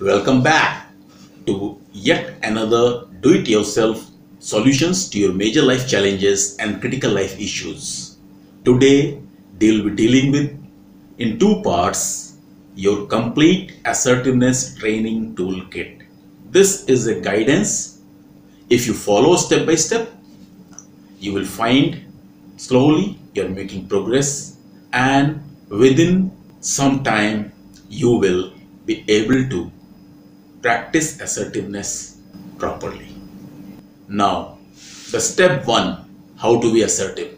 Welcome back to yet another do-it-yourself solutions to your major life challenges and critical life issues. Today, we'll be dealing with, in two parts, your complete assertiveness training toolkit. This is a guidance. If you follow step by step, you will find slowly you're making progress, and within some time you will be able to practice assertiveness properly. Now, the step one, how to be assertive.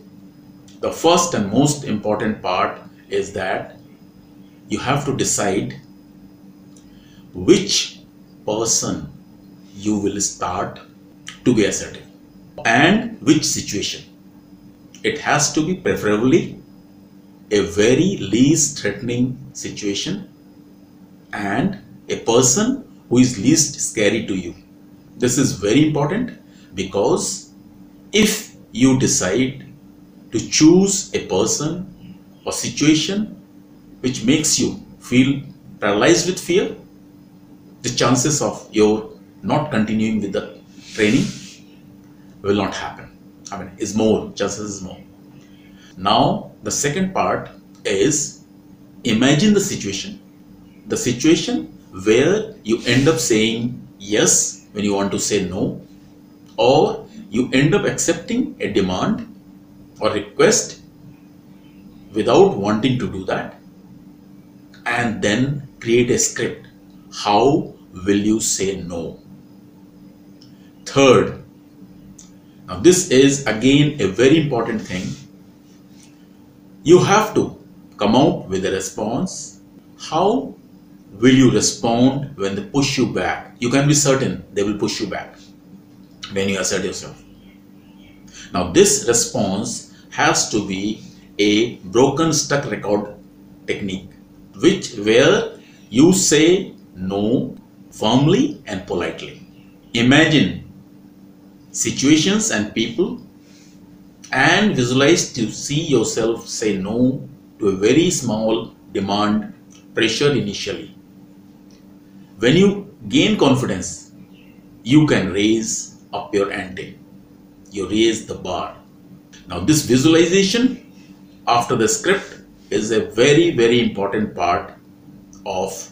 The first and most important part is that you have to decide which person you will start to be assertive and which situation. It has to be preferably a very least threatening situation and a person who is least scary to you. This is very important because if you decide to choose a person or situation which makes you feel paralyzed with fear, the chances of your not continuing with the training will not happen. Chances is more. Now, the second part is imagine the situation where you end up saying yes when you want to say no, or you end up accepting a demand or request without wanting to do that, and then create a script. How will you say no? Third, now this is again a very important thing. You have to come out with a response. How will you respond when they push you back? You can be certain they will push you back when you assert yourself. Now this response has to be a broken stuck record technique, where you say no firmly and politely. Imagine situations and people and visualize to see yourself say no to a very small demand pressure initially. When you gain confidence, you can raise up your ante. You raise the bar. Now this visualization after the script is a very, very important part of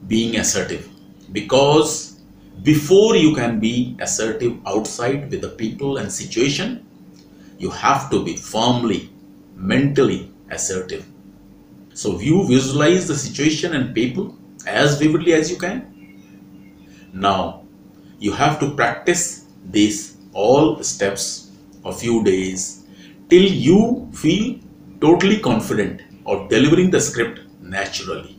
being assertive, because before you can be assertive outside with the people and situation, you have to be firmly, mentally assertive. So you visualize the situation and people as vividly as you can. Now, you have to practice these all steps a few days till you feel totally confident of delivering the script naturally.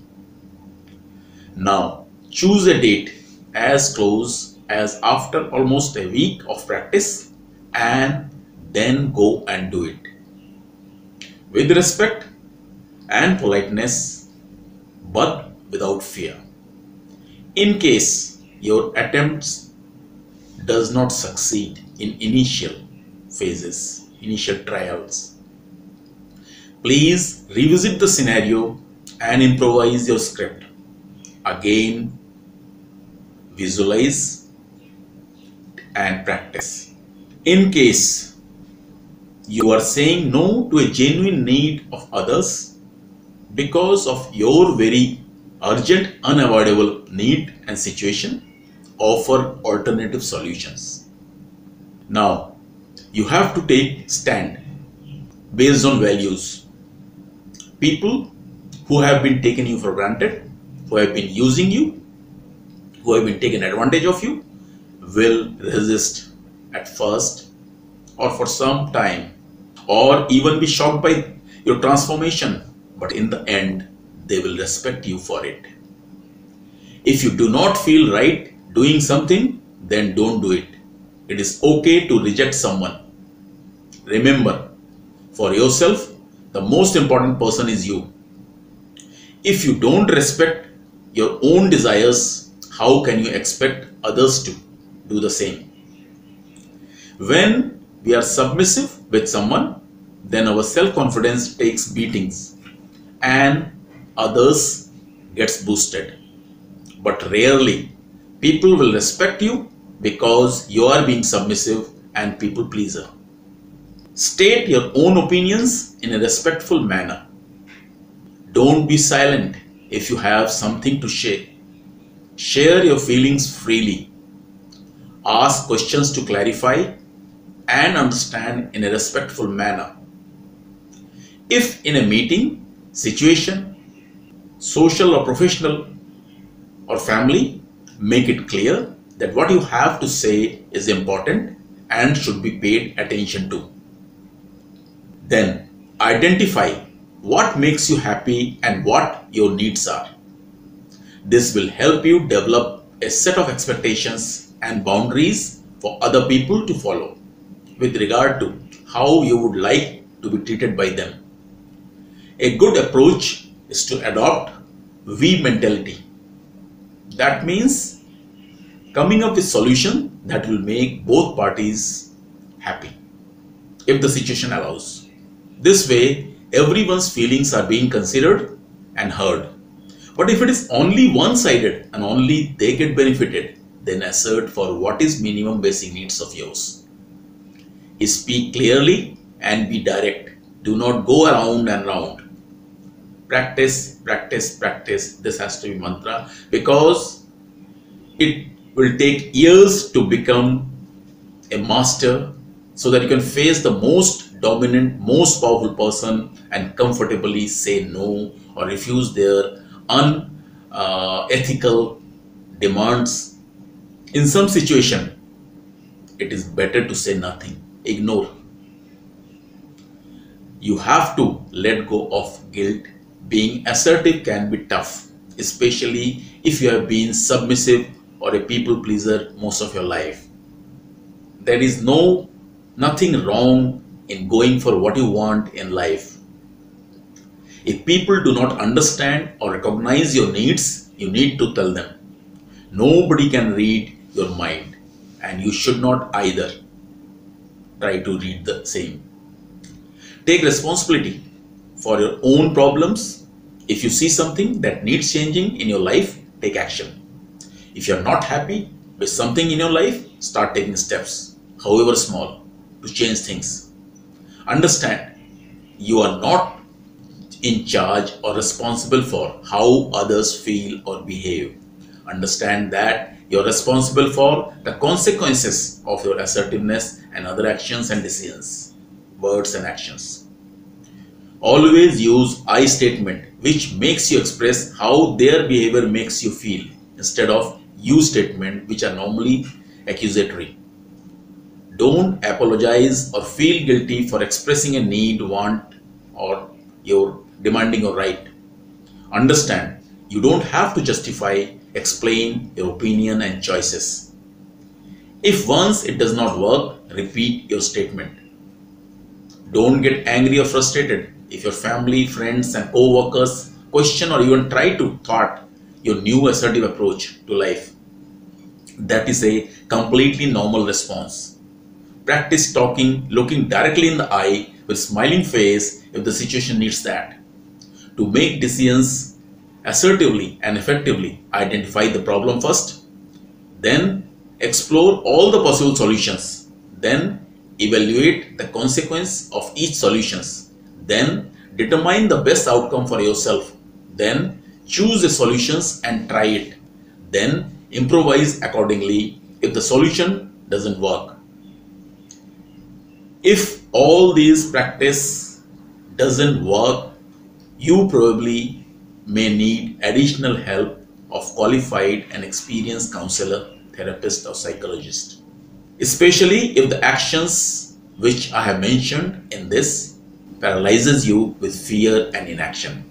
Now, choose a date as close as after almost a week of practice, and then go and do it with respect and politeness, but without fear. In case your attempts does not succeed in initial phases, initial trials, please revisit the scenario and improvise your script. Again, visualize and practice. In case you are saying no to a genuine need of others because of your very urgent, unavoidable need and situation, offer alternative solutions. Now, you have to take stand based on values. People who have been taking you for granted, who have been using you, who have been taking advantage of you, will resist at first or for some time, or even be shocked by your transformation, but in the end they will respect you for it. If you do not feel right doing something, then don't do it. It is okay to reject someone. Remember, for yourself, the most important person is you. If you don't respect your own desires, how can you expect others to do the same? When we are submissive with someone, then our self-confidence takes beatings and others gets boosted. but rarely people will respect you because you are being submissive and people pleaser. State your own opinions in a respectful manner. Don't be silent if you have something to share. Share your feelings freely. Ask questions to clarify and understand in a respectful manner. If in a meeting, situation, social or professional or family, make it clear that what you have to say is important and should be paid attention to. Then identify what makes you happy and what your needs are. This will help you develop a set of expectations and boundaries for other people to follow with regard to how you would like to be treated by them. A good approach is to adopt we mentality. That means coming up with solution that will make both parties happy if the situation allows. This way, everyone's feelings are being considered and heard. But if it is only one-sided and only they get benefited, then assert for what is minimum basic needs of yours. Speak clearly and be direct. Do not go around and round. Practice, practice, practice. This has to be mantra because it will take years to become a master so that you can face the most dominant, most powerful person and comfortably say no or refuse their unethical demands. In some situation, it is better to say nothing, ignore. You have to let go of guilt. Being assertive can be tough, especially if you have been submissive or a people pleaser most of your life. There is nothing wrong in going for what you want in life. If people do not understand or recognize your needs, you need to tell them. Nobody can read your mind, and you should not either try to read the same. Take responsibility for your own problems. If you see something that needs changing in your life, take action. If you are not happy with something in your life, start taking steps, however small, to change things. Understand, you are not in charge or responsible for how others feel or behave. Understand that you're responsible for the consequences of your assertiveness and other actions and decisions, words and actions. Always use I statement, which makes you express how their behavior makes you feel, instead of you statement, which are normally accusatory. Don't apologize or feel guilty for expressing a need, want, or your demanding a right. Understand, you don't have to justify, explain your opinion and choices. If once it does not work, repeat your statement. Don't get angry or frustrated if your family, friends and co-workers question or even try to thwart your new assertive approach to life. That is a completely normal response. Practice talking, looking directly in the eye with smiling face if the situation needs that. To make decisions assertively and effectively, identify the problem first, then explore all the possible solutions, then evaluate the consequence of each solutions, then determine the best outcome for yourself, then choose the solutions and try it, then improvise accordingly if the solution doesn't work. If all these practice doesn't work, you probably may need additional help of qualified and experienced counselor, therapist or psychologist. Especially if the actions which I have mentioned in this paralyzes you with fear and inaction.